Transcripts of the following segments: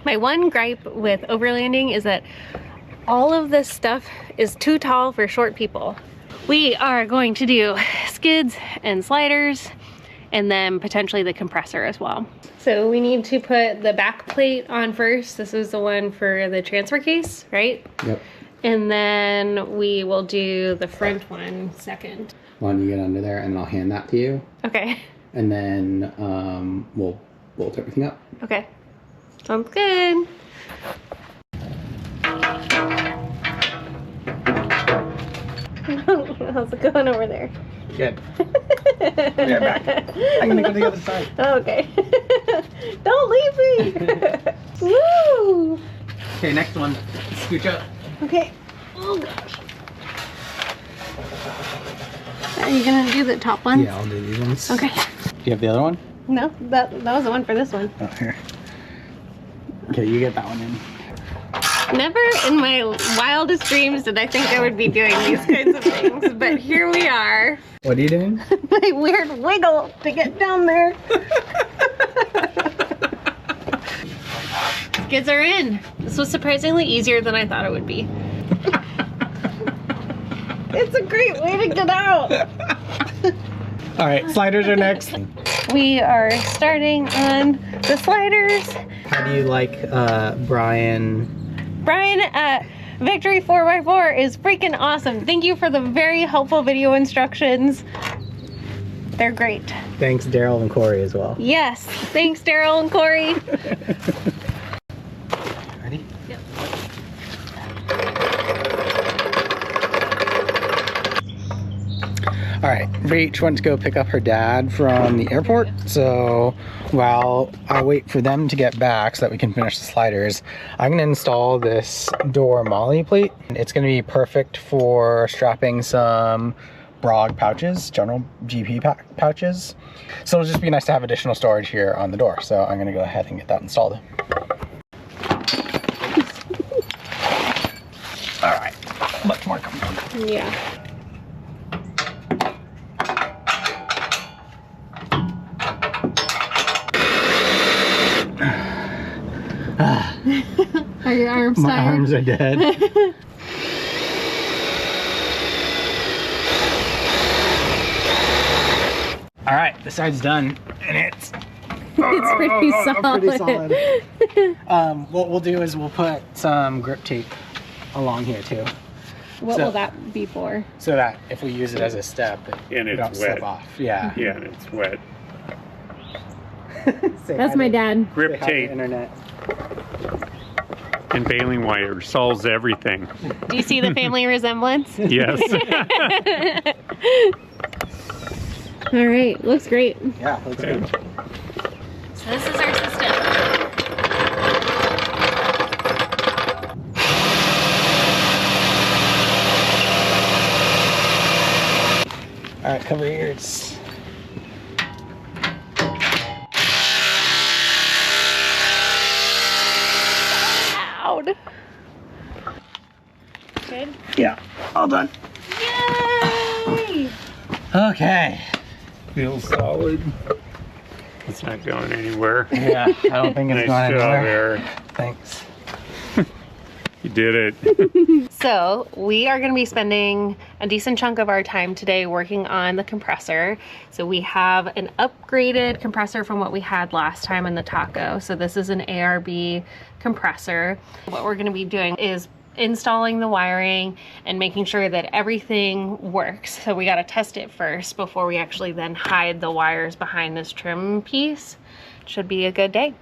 My one gripe with overlanding is that all of this stuff is too tall for short people. We are going to do skids and sliders and then potentially the compressor as well. So we need to put the back plate on first. This is the one for the transfer case, right? Yep. And then we will do the front one second. Why don't you get under there and I'll hand that to you. Okay. And then we'll bolt everything up. Okay. Sounds good. How's it going over there? Good. We're back. I'm gonna go to the other side. Okay. Don't leave me. Woo! Okay, next one. Scooch up. Okay. Oh gosh. Are you gonna do the top one? Yeah, I'll do these ones. Okay. Do you have the other one? No, that was the one for this one. Oh, here. Okay, you get that one in. Never in my wildest dreams did I think I would be doing these kinds of things, but here we are. What are you doing? My weird wiggle to get down there. Skids are in. This was surprisingly easier than I thought it would be. It's a great way to get out. All right, sliders are next. We are starting on the sliders. How do you like Brian? Brian at Victory 4x4 is freaking awesome. Thank you for the very helpful video instructions. They're great. Thanks, Daryl and Corey as well. Yes, thanks Daryl and Corey. Ready? Yep. All right, Rach went to go pick up her dad from the airport. So while I wait for them to get back so that we can finish the sliders, I'm gonna install this door MOLLE plate. It's gonna be perfect for strapping some BROG pouches, general GP pouches. So it'll just be nice to have additional storage here on the door. So I'm gonna go ahead and get that installed. All right, much more comfortable. Yeah. Are your arms tired? My arms are dead. All right, the side's done, and it's pretty solid. Pretty solid. What we'll do is we'll put some grip tape along here too. What will that be for? So that if we use it as a step, And we it's don't slip wet. off. Yeah. Yeah, and it's wet. That's my dad. Grip tape Internet. and baling wire solves everything. Do you see the family resemblance? Yes. All right, looks great. Yeah, looks good. So this is our system. All right, cover your ears. Loud. Good. Yeah, all done. Yay! Okay. Feels solid. It's not going anywhere. Yeah, I don't think it's Nice going job, anywhere. Eric. Thanks. You did it. So we are going to be spending a decent chunk of our time today working on the compressor. So we have an upgraded compressor from what we had last time in the Taco. So this is an ARB compressor. What we're going to be doing is installing the wiring and making sure that everything works. So we got to test it first before we actually then hide the wires behind this trim piece. Should be a good day.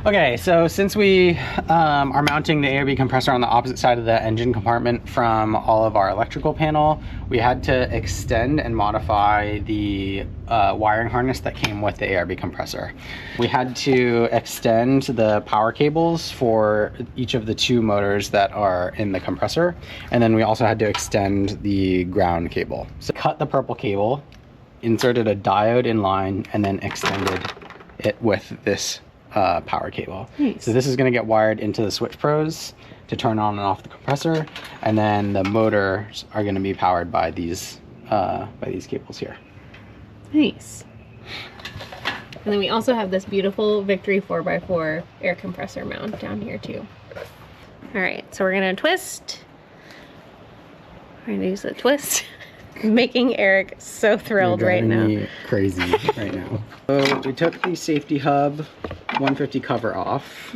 Okay, so since we are mounting the ARB compressor on the opposite side of the engine compartment from all of our electrical panel, we had to extend and modify the wiring harness that came with the ARB compressor. We had to extend the power cables for each of the two motors that are in the compressor, and then we also had to extend the ground cable. So cut the purple cable, inserted a diode in line, and then extended it with this power cable. Nice. So this is going to get wired into the switch pros to turn on and off the compressor, and then the motors are going to be powered by these cables here. Nice. And then we also have this beautiful Victory 4x4 air compressor mount down here too. All right, so we're gonna twist. We're gonna use the twist. Making Eric so thrilled right now. Crazy right now. So we took the safety hub 150 cover off,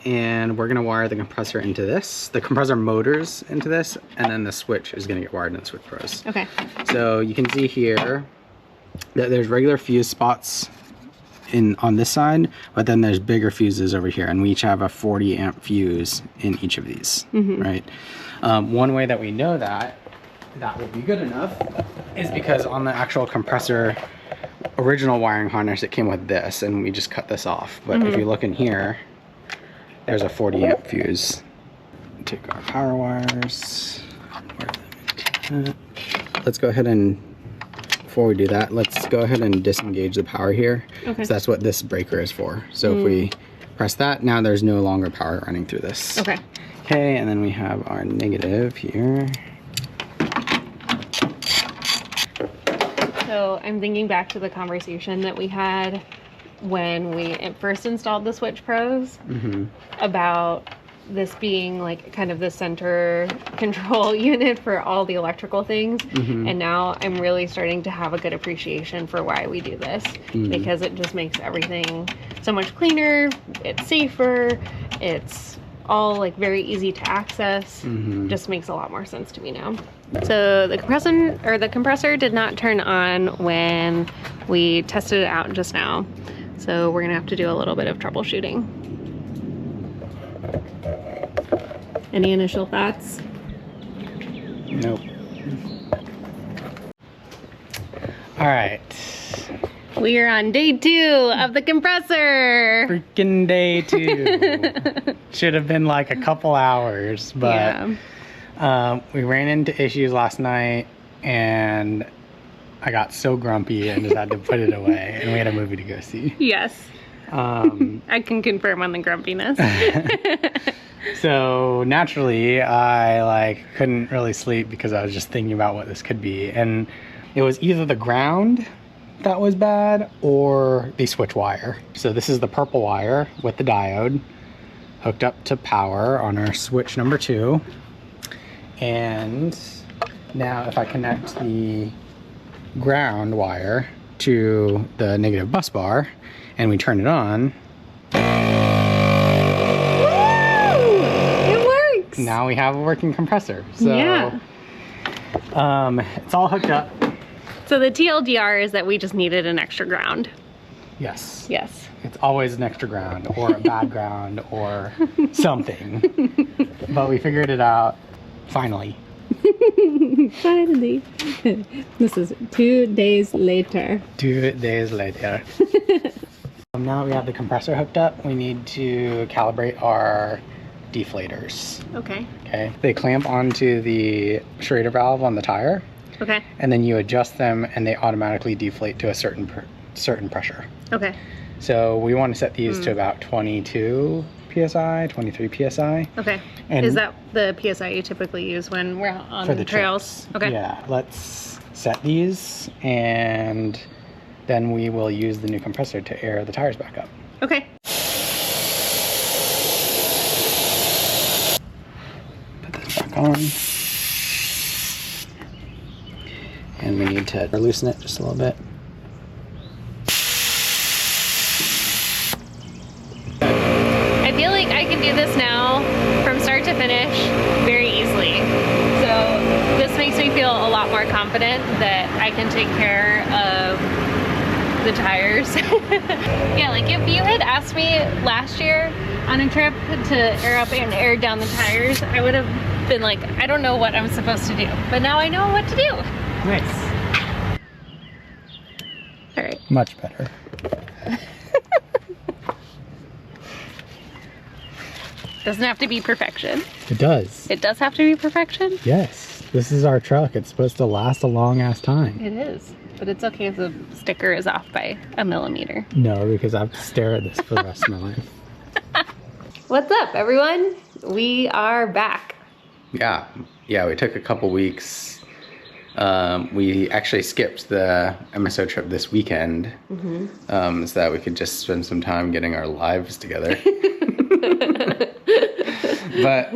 and we're gonna wire the compressor into this, the compressor motors into this, and then the switch is gonna get wired in the switch pros. Okay. So you can see here that there's regular fuse spots on this side, but then there's bigger fuses over here, and we each have a 40 amp fuse in each of these, right? One way that we know that will be good enough is because on the actual compressor original wiring harness, it came with this, and we just cut this off. But if you look in here, there's a 40 amp fuse. Take our power wires. Let's go ahead and, before we do that, let's go ahead and disengage the power here. Okay. So that's what this breaker is for. So if we press that, now there's no longer power running through this. Okay. Okay, and then we have our negative here. So I'm thinking back to the conversation that we had when we first installed the Switch Pros about this being like kind of the center control unit for all the electrical things. And now I'm really starting to have a good appreciation for why we do this, because it just makes everything so much cleaner, it's safer, it's all like very easy to access. Just makes a lot more sense to me now. So the compressor did not turn on when we tested it out just now. So we're gonna have to do a little bit of troubleshooting. Any initial thoughts? Nope. All right. We are on day 2 of the compressor. Freaking day 2. Should have been like a couple hours, but we ran into issues last night, and I got so grumpy and just had to put it away, and we had a movie to go see. Yes. I can confirm on the grumpiness. So naturally, I couldn't really sleep because I was just thinking about what this could be, and it was either the ground that was bad or the switch wire. So this is the purple wire with the diode hooked up to power on our switch number 2. And now if I connect the ground wire to the negative bus bar and we turn it on, it works. Now we have a working compressor. So yeah. It's all hooked up. So the TLDR is that we just needed an extra ground. Yes. Yes. It's always an extra ground or a bad ground or something. But we figured it out finally. Finally. This is 2 days later. 2 days later. Now that we have the compressor hooked up, we need to calibrate our deflators. Okay. Okay. They clamp onto the Schrader valve on the tire. Okay. And then you adjust them and they automatically deflate to a certain pressure. Okay. So we want to set these to about 22 psi, 23 psi. Okay. And is that the psi you typically use when we're on for the trails? trips. Okay. Yeah, let's set these and then we will use the new compressor to air the tires back up. Okay. Put this back on. And we need to loosen it just a little bit. I feel like I can do this now from start to finish very easily. So this makes me feel a lot more confident that I can take care of the tires. Yeah, like if you had asked me last year on a trip to air up and air down the tires, I would have been like, I don't know what I'm supposed to do. But now I know what to do. Nice. All right. Much better. Doesn't have to be perfection. It does. It does have to be perfection? Yes. This is our truck. It's supposed to last a long ass time. It is. But it's okay if the sticker is off by a millimeter. No, because I have to stare at this for the rest of my life. What's up, everyone? We are back. Yeah, we took a couple weeks We actually skipped the MSO trip this weekend so that we could just spend some time getting our lives together. But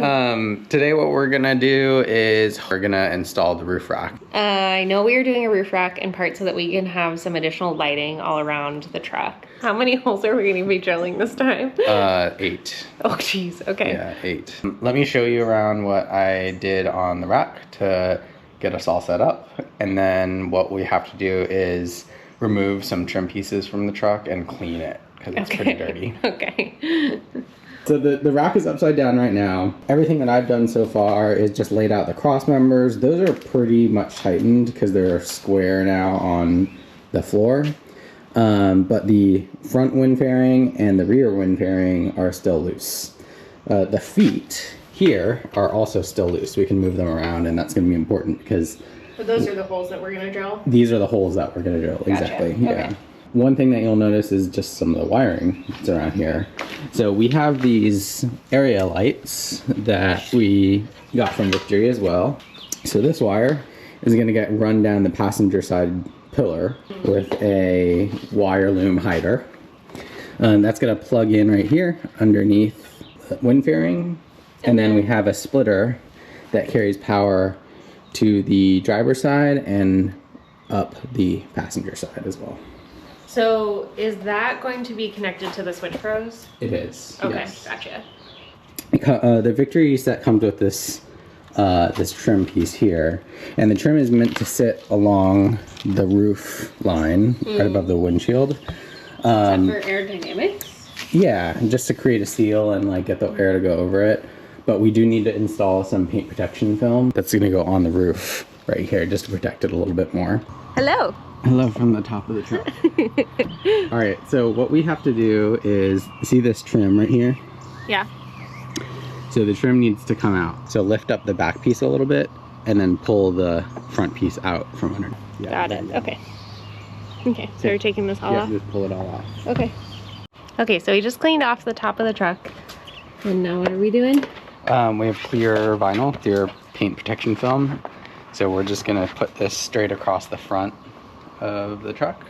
today what we're gonna do is we're gonna install the roof rack. I know we are doing a roof rack in part so that we can have some additional lighting all around the truck. How many holes are we gonna be drilling this time? 8. Oh geez, okay. Yeah, 8. Let me show you around what I did on the rack to get us all set up. And then what we have to do is remove some trim pieces from the truck and clean it because it's pretty dirty. Okay. So the rack is upside down right now. Everything that I've done so far is just laid out the cross members. Those are pretty much tightened because they're square now on the floor. But the front wind fairing and the rear wind fairing are still loose. The feet here are also still loose. We can move them around, and that's going to be important because... So those are the holes that we're going to drill? These are the holes that we're going to drill, Gotcha. exactly. Okay. Yeah. One thing that you'll notice is just some of the wiring that's around here. So we have these area lights that we got from Victory as well. So this wire is going to get run down the passenger side pillar with a wire loom hider. That's going to plug in right here underneath the wind fairing. And then we have a splitter that carries power to the driver's side and up the passenger side as well. So is that going to be connected to the switch pros? It is. Okay, yes. gotcha. The Victory set comes with this this trim piece here, and the trim is meant to sit along the roof line right above the windshield. Is that for aerodynamics? Yeah, just to create a seal and like get the air to go over it. But we do need to install some paint protection film that's going to go on the roof right here just to protect it a little bit more. Hello. Hello from the top of the truck. All right, so what we have to do is, see this trim right here? Yeah. So the trim needs to come out. So lift up the back piece a little bit and then pull the front piece out from under. Yeah, Got it. Okay. Okay, so you're taking this all yeah, off? just pull it all off. Okay. Okay, so we just cleaned off the top of the truck. And now what are we doing? We have clear vinyl, clear paint protection film. So we're just gonna put this straight across the front of the truck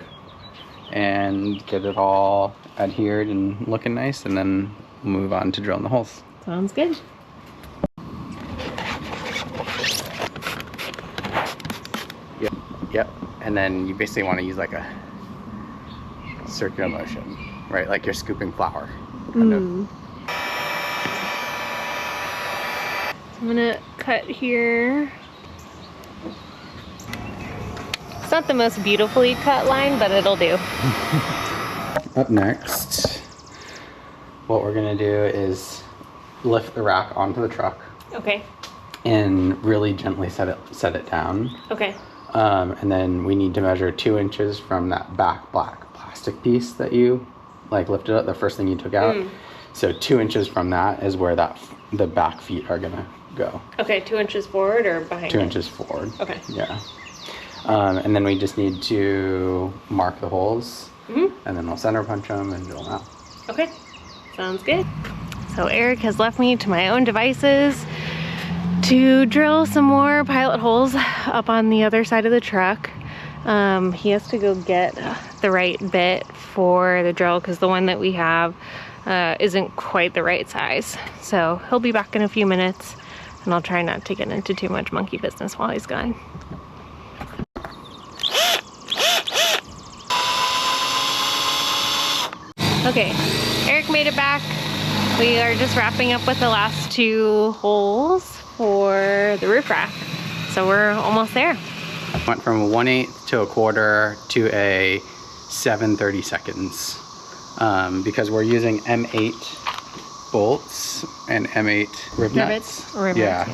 and get it all adhered and looking nice, and then move on to drilling the holes. Sounds good. Yep. And then you basically want to use like a circular motion, right? Like you're scooping flour. Kind of. I'm gonna cut here. It's not the most beautifully cut line, but it'll do. Up next, what we're gonna do is lift the rack onto the truck Okay. and really gently set it down. Okay. And then we need to measure 2 inches from that back black plastic piece that you like lifted up, the first thing you took out. So 2 inches from that is where the back feet are gonna go. Okay, 2 inches forward or behind? 2 it? inches forward. Okay. Yeah. And then we just need to mark the holes, and then we'll center punch them and drill them out. Okay, sounds good. So Eric has left me to my own devices to drill some more pilot holes up on the other side of the truck. He has to go get the right bit for the drill because the one that we have isn't quite the right size. So he'll be back in a few minutes, and I'll try not to get into too much monkey business while he's gone. Okay, Eric made it back. We are just wrapping up with the last 2 holes for the roof rack. So we're almost there. Went from a 1/8 to a 1/4 to a 7/32 because we're using M8 bolts and M8 rivets. Yeah,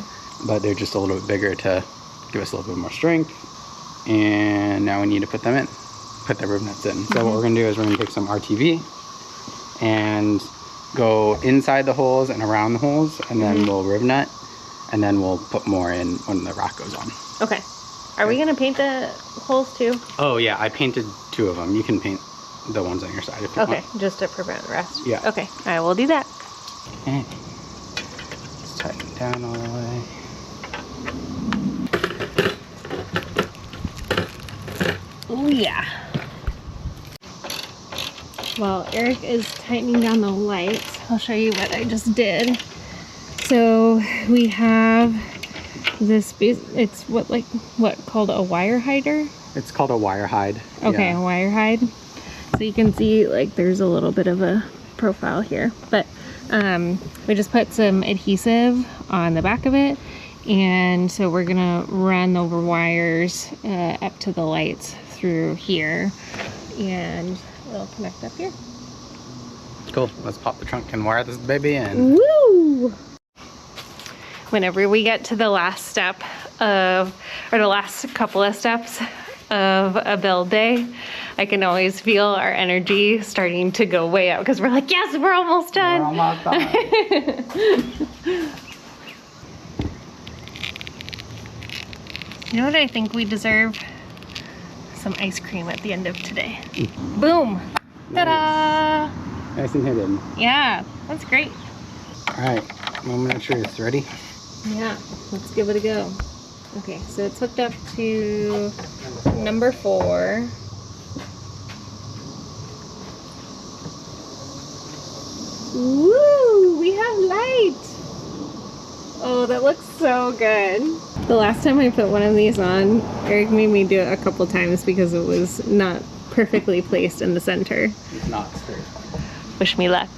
but they're just a little bit bigger to give us a little bit more strength. And now we need to put them in, put the rivets in. So what we're gonna do is we're gonna take some RTV and go inside the holes and around the holes, and then we'll rivet, and then we'll put more in when the rack goes on. Okay. Are we gonna paint the holes too? Oh yeah, I painted 2 of them. You can paint the ones on your side if you want. Okay, just to prevent rust. Yeah. Okay, I will do that. Okay. Let's tighten it down all the way. Oh yeah. While Eric is tightening down the lights, I'll show you what I just did. So we have this, it's what called a wire hider? It's called a wire hide. Okay, Yeah. a wire hide. So you can see like there's a little bit of a profile here, but we just put some adhesive on the back of it, and so we're gonna run the wires up to the lights through here, and it'll connect up here. Cool. Let's pop the trunk and wire this baby in. Woo! Whenever we get to the last step of, or the last couple of steps of a build day, I can always feel our energy starting to go way up because we're like, yes, we're almost done. We're almost done. You know what I think we deserve? Some ice cream at the end of today. Boom! Ta-da! Nice and hidden. Yeah, that's great. All right, moment of truth. Ready? Yeah, let's give it a go. Okay, so it's hooked up to number 4. Woo! We have light! Oh, that looks so good. The last time I put one of these on, Eric made me do it a couple times because it was not perfectly placed in the center. It's not straight. Wish me luck.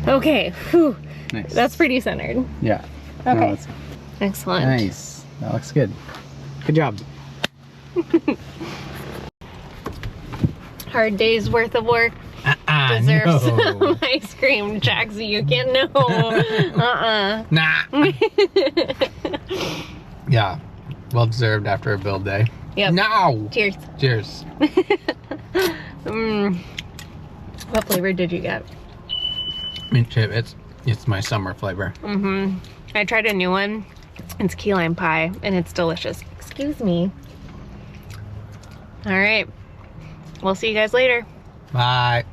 Okay, whew. Nice. That's pretty centered. Yeah. Okay. No, that's Excellent. nice. That looks good. Good job. Hard day's worth of work deserves some ice cream, Jackson. You can't know. Nah. Yeah. Well deserved after a build day. Yep. No. Cheers. Cheers. What flavor did you get? Mint chip. It's my summer flavor. I tried a new one. It's key lime pie, and it's delicious. Excuse me. All right. We'll see you guys later. Bye.